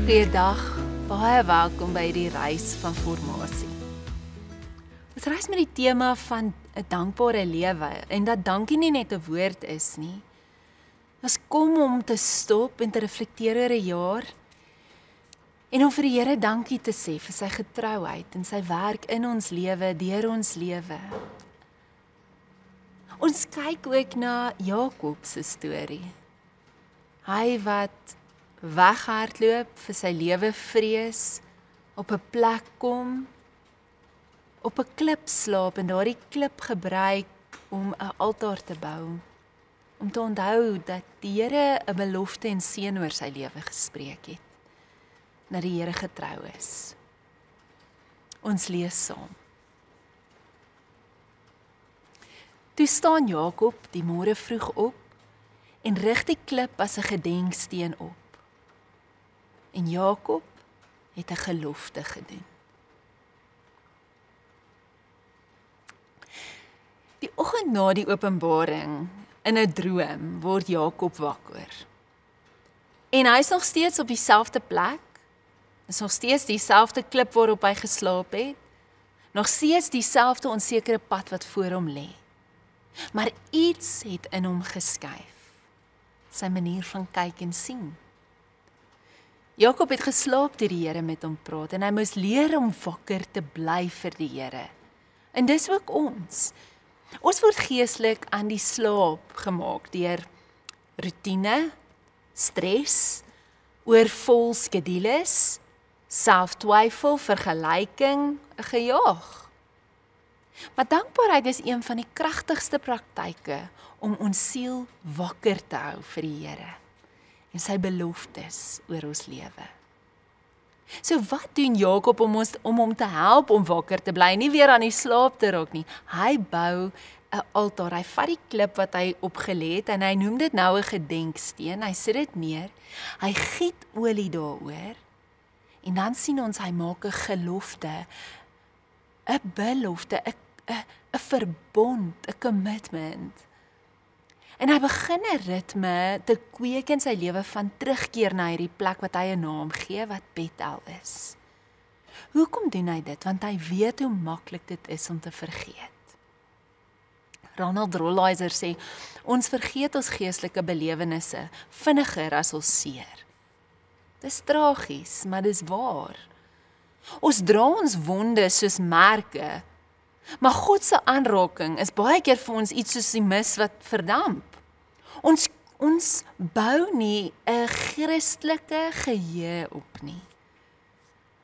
Goeiedag, baie welkom by die reis van formasie. Ons reis met die tema van 'n dankbare lewe en dat dankie nie net 'n woord is nie. Ons kom om te stop en te reflekteer oor 'n jaar en om vir die Here dankie te sê vir sy getrouheid en sy werk in ons lewe, deur ons lewe. Ons kyk ook na Jakob se storie. Hy wat weghardloop vir sy lewe vrees, op 'n plek kom, op 'n klip slaap en daardie klip gebruik om 'n altaar te bou, om te onthou dat die Here 'n belofte en seën oor sy lewe gespreek het, dat die Here getrou is. Ons lees saam. Toe staan Jakob die môre vroeg op en rig die klip as 'n gedenksteen op. En Jakob het 'n gelofte gedoen. Die oggend na die openbaring, in 'n droom, word Jakob wakker. En hy is nog steeds op dieselfde plek, is nog steeds dieselfde klip waarop hy geslaap het, nog steeds dieselfde onsekere pad wat voor hom lê. Maar iets het in hom geskuif, sy manier van kyk en sien. Jakob het geslaap toe die Here met hom praat en hy moes leer om wakker te bly vir die Here. En dis ook ons. Ons word geestelik aan die slaap gemaak deur rotine, stres, oorvol skedules, selftwyfel, vergelyking, 'n gejaag. Maar dankbaarheid is een van die kragtigste praktyke om ons siel wakker te hou vir die Here en sy beloftes oor ons lewe. So wat doen Jakob om hom te help om wakker te bly, nie weer aan die slaap te raak nie? Hy bou 'n altaar, hy vat die klip wat hy opgelê het en hy noem dit nou 'n gedenksteen, hy sit dit neer, hy giet olie daaroor en dan sien ons hy maak 'n gelofte, 'n belofte, 'n verbond, 'n commitment. En hy begin 'n ritme te kweek in sy lewe van terugkeer na hierdie plek wat hy 'n naam gee, wat Bethel is. Hoekom doen hy dit? Want hy weet hoe maklik dit is om te vergeet. Ronald Rolheiser sê, ons vergeet ons geestelike belewennisse vinniger as ons seer. Dis tragies, maar dis waar. Ons dra ons wonde soos merke, maar God se aanraking is baie keer vir ons iets soos die mis wat verdamp. Ons bou nie 'n Christelike geheue op nie.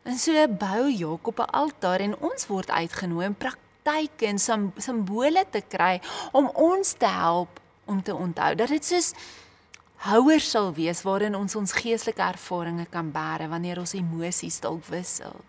En so bou Jakob 'n altaar en ons word uitgenooi om praktyke en simbole te kry om ons te help om te onthou dat dit soos houers sal wees waarin ons geestelike ervarings kan bære wanneer ons emosies dalk wissel.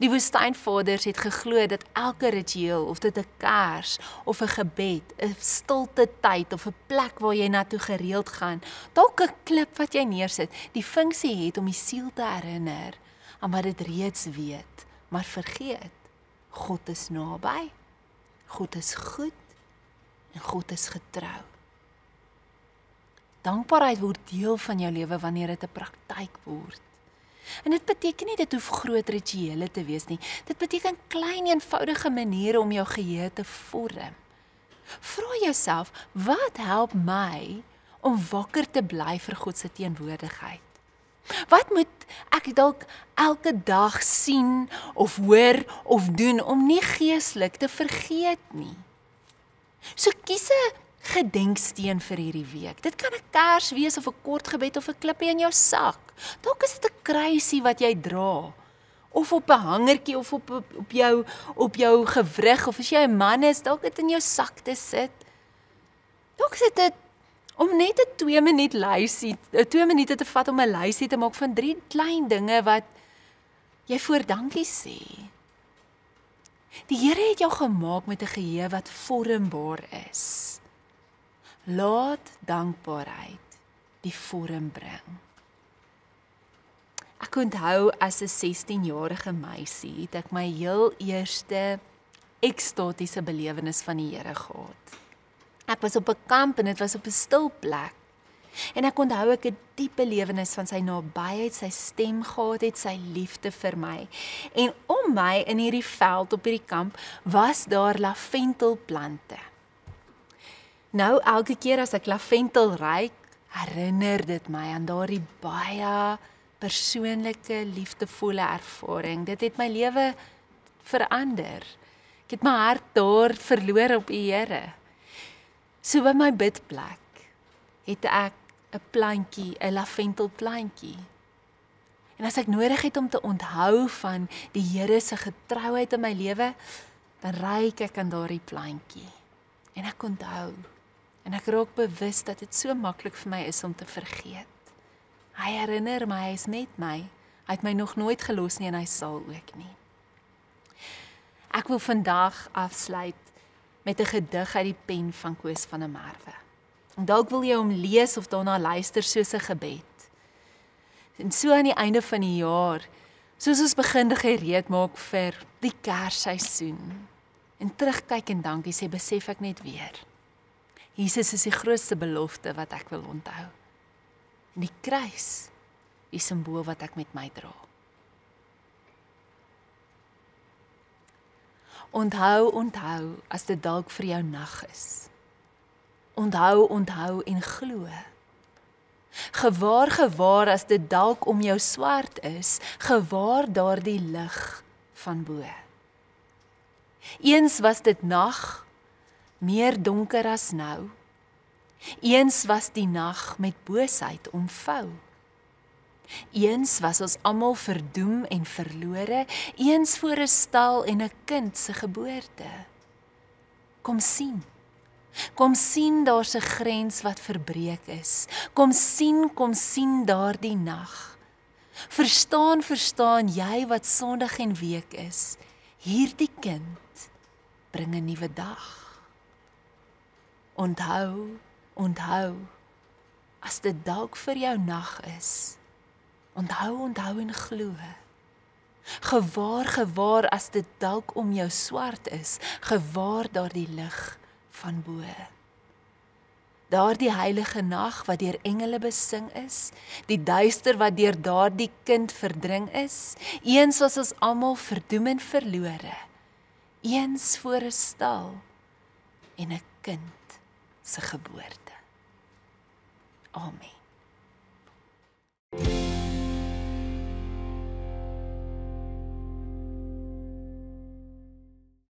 Die woestynvaders het geglo dat elke ritueel, of dit 'n kers of 'n gebed, 'n stilte tyd of 'n plek waar jy na toe gereeld gaan, dalk 'n klip wat jy neersit, die funksie het om die siel te herinner aan wat dit reeds weet, maar vergeet. God is naby, God is goed en God is getrou. Dankbaarheid word deel van jou lewe wanneer dit 'n praktyk word. En dit beteken nie dit hoef groot rituele te wees nie. Dit beteken klein eenvoudige maniere om jou geheue te vorm. Vra jouself, wat help my om wakker te bly vir God se teenwoordigheid? Wat moet ek dalk elke dag sien of hoor of doen om nie geestelik te vergeet nie? So kies 'n gedenksteen vir hierdie week. Dit kan 'n kers wees of 'n kort gebed of 'n klippie in jou sak. Dalk is dit 'n kruisie wat jy dra, of op 'n hangertjie of op jou gewrig, of as jy 'n man is, dalk dit in jou sak te sit. Dalk is dit om net 'n 2 minute te vat om 'n lysie te maak van 3 klein dinge wat jy voor dankie sê. Die Here het jou gemaak met 'n geheue wat vormbaar is. Laat dankbaarheid die vorm bring. Ek onthou as 'n 16-jarige meisie het ek my heel eerste ekstatiese belewenis van die Here gehad. Ek was op 'n kamp en dit was op 'n stil plek. En ek onthou ek het 'n diep belewenis van sy nabyheid, sy stem gehad het, sy liefde vir my. En om my in hierdie veld op hierdie kamp was daar laventelplante. Nou elke keer as ek lavendel ruik, herinner dit my aan daardie baie persoonlike, liefdevolle ervaring. Dit het my lewe verander. Ek het my hart daar verloor op die Here. So by my bidplek het ek 'n plantjie, 'n laventelplantjie. En as ek nodig het om te onthou van die Here se getrouheid in my lewe, dan ruik ek aan daardie plantjie. En ek onthou. En ek raak bewus dat dit so maklik vir my is om te vergeet. Hy herinner my, hy is met my. Hy het my nog nooit gelos nie en hy sal ook nie. Ek wil vandag afsluit met 'n gedig uit die pen van Koos van der Merwe. En dalk wil jy hom lees of daarna luister soos 'n gebed. En so aan die einde van die jaar, soos ons begin gereed maak vir die Kersseisoen, en terugkyk en dankie sê, besef ek net weer. Jesus is die grootste belofte wat ek wil onthou. En die kruis, die simbool wat ek met my dra. Onthou as dit dalk vir jou nag is. Onthou en glo. Gewaar as dit dalk om jou swart is, gewaar daardie lig van bo. Eens was dit nag, meer donker as nou. Eens was die nag met boosheid omvou. Eens was ons almal verdoem en verlore, eens voor 'n stal en 'n kind se geboorte. Kom sien daar's 'n grens wat verbreek is. Kom sien daardie nag. Verstaan jy wat sondig en week is. Hierdie kind bring 'n nuwe dag. Onthou, as dit dalk vir jou nag is. Onthou en glo. Gewaar as dit dalk om jou swart is, gewaar daardie lig van bo. Daardie heilige nag wat deur engele besing is, die duister wat deur daardie kind verdring is, eens was ons almal verdoem en verlore, eens voor 'n stal en 'n kind se geboorte. Amen.